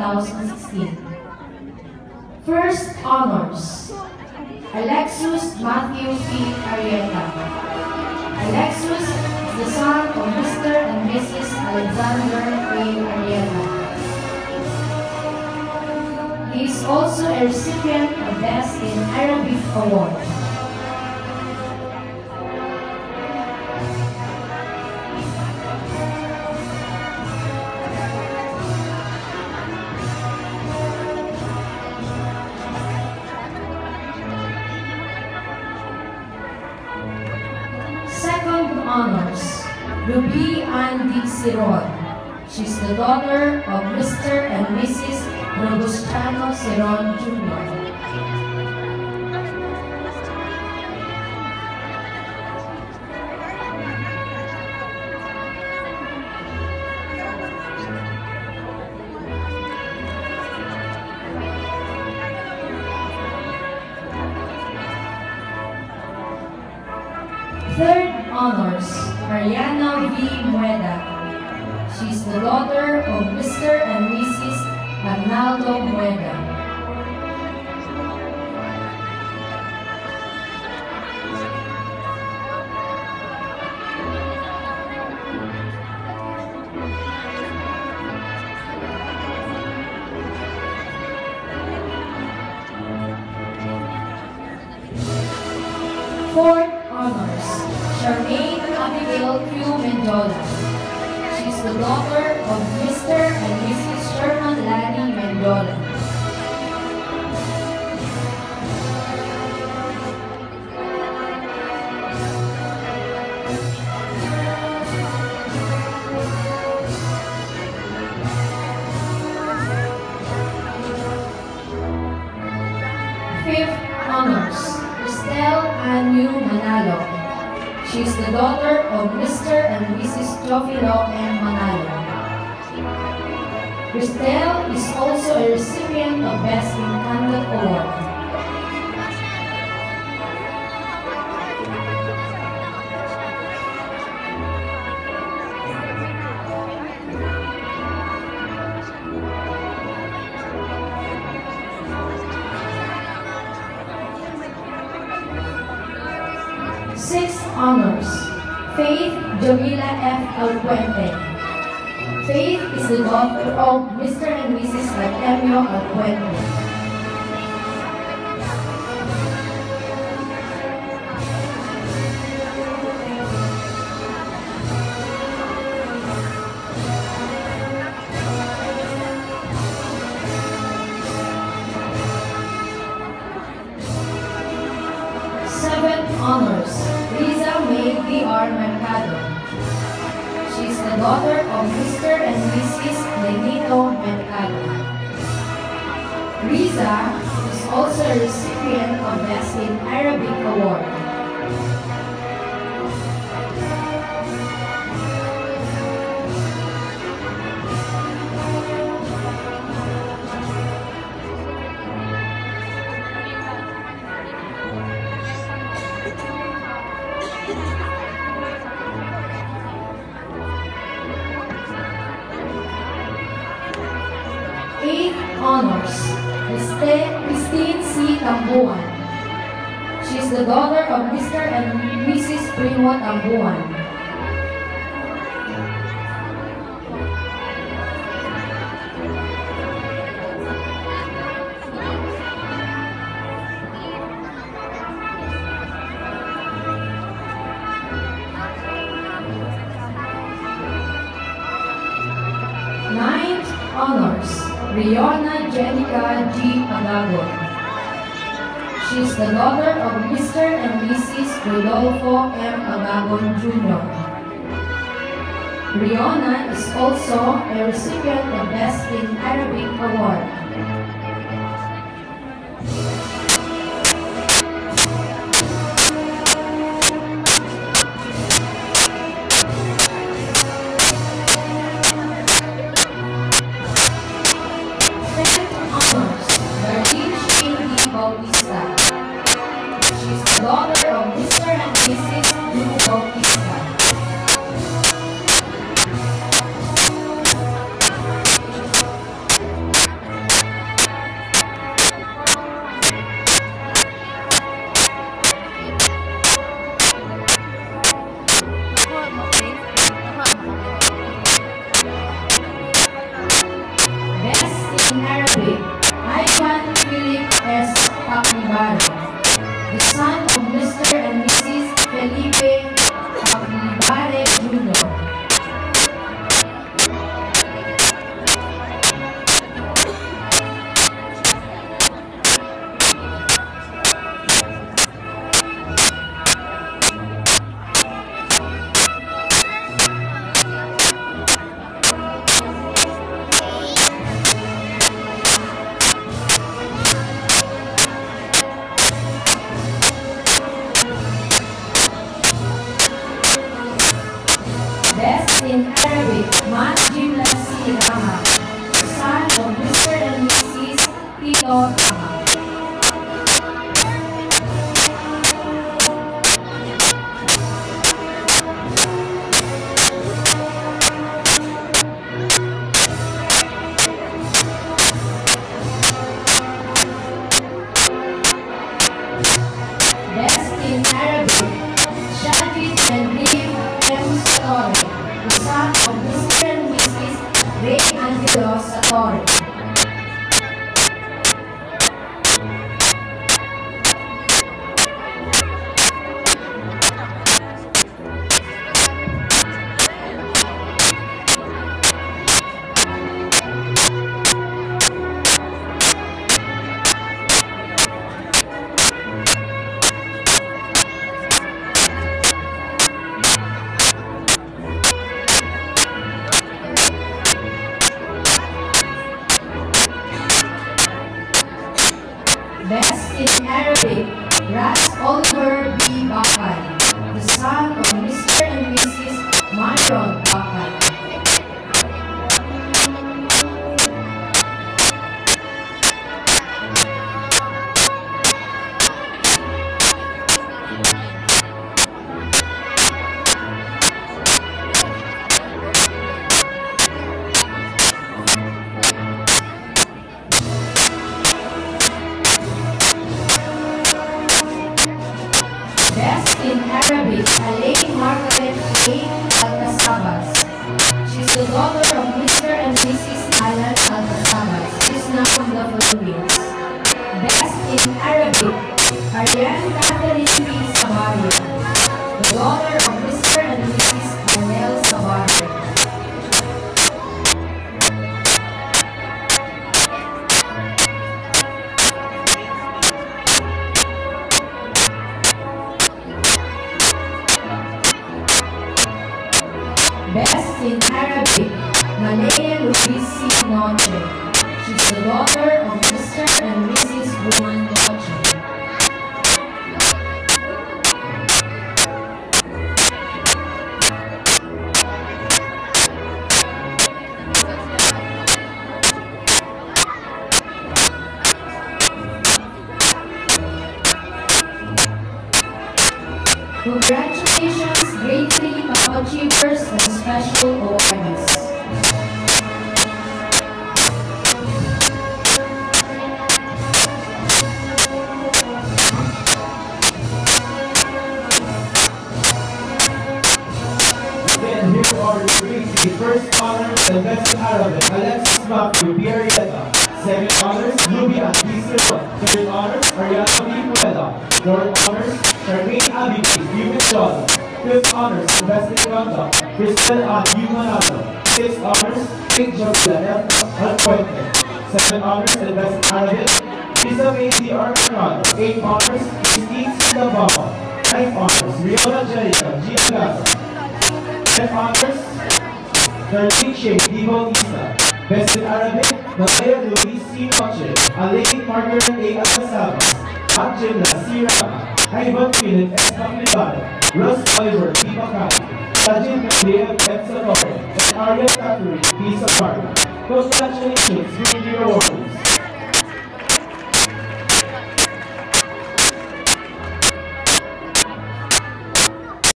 2016. First honors: Alexius Matthew P. Arieta. Alexius is the son of Mr. and Mrs. Alexander A. Arieta. He is also a recipient of Best in Arabic Award. Second honors: Ruby Andy Siron. She's the daughter of Mr. and Mrs. Robustiano Siron Jr. Third honors: Mariana V. Mueda. She's the daughter of Mr. and Mrs. Arnaldo Mueda. Fourth honors: Charmaine Abigail Q. Mendola. She's the daughter of Mr. and Mrs. Sherman Lanny Mendola. Fifth honors: Cristel Anu Manalo. She's the daughter of Mr. and Mrs. Teofilo M. Manalo. Cristel is also a recipient of Best in Conduct Award. Sixth honors: Faith Jamila F. Alpuente. Faith is the daughter of Mr. and Mrs. Artemio Alpuente. Seventh honors: Riza May D.R. Mercado. She's the daughter of Mr. and Mrs. Lenito Mercado. Riza is also a recipient of Best in Arabic Award. Eighth honors: Christine C. Tambuan. She is the daughter of Mr. and Mrs. Primo Tambuan. Ninth honors: Riona Jenica G. Agagon. She is the daughter of Mr. and Mrs. Rodolfo M. Agagon Jr. Riona is also a recipient of Best in Arabic Award. Bautista. She's the daughter of Mr. and Mrs. Bruno Bautista. Tama. Best in Arabic, Shahid Mendeeb M. Satori, the son of Mr. and Mrs. Ray Angelo Satori. Best in Arabic, Ras Oliver B. Bakay, the son of Mr. and Mrs. Myron Bakay. Best in Arabic, Alain Margaret A. Alcazabas. She's the daughter of Mr. and Mrs. Alan Alcazabas. She's now from the Philippines. Best in Arabic, Ariane Catherine P. Sabario, the daughter of Mr. and Mrs. Arnel Sabario. Best in Arabic, Malaya Luisi Noche. She's the daughter of Mr. and Mrs. Juan Noche. Congratulations, Grade 3 Top Achievers and Special Awards. Again, here are the grades. The first honor, the Best in Arabic, Alexis Matthew, Biarrieta. Second honors, Nubia Gisela. Third honors, Ariana B. Pueda. Fourth honors, Charmaine Abigail, Human John. Fifth honors, the Best in Conduct, Crystal Ann Humanado. Sixth honors, King Joseph F. Alpuente. Seventh honors, the Best in Arabic, Lisa May D. Arcanado. Eighth honors, Christine Silabama. Ninth honors, Riona Jerica G. Agaza. 10th honors, Darlene Shea D. Bautista. Best in Arabic, Mateo Luis C. Noche, Alain Margaret A. Alcazabas, Angela C. Rama, Ivan Philip S. Maglibana, Russ Oliver D. Bakay, Sajid Maria M. Satori, and Ariel Catherine D. Savari. Congratulations, winning your awards.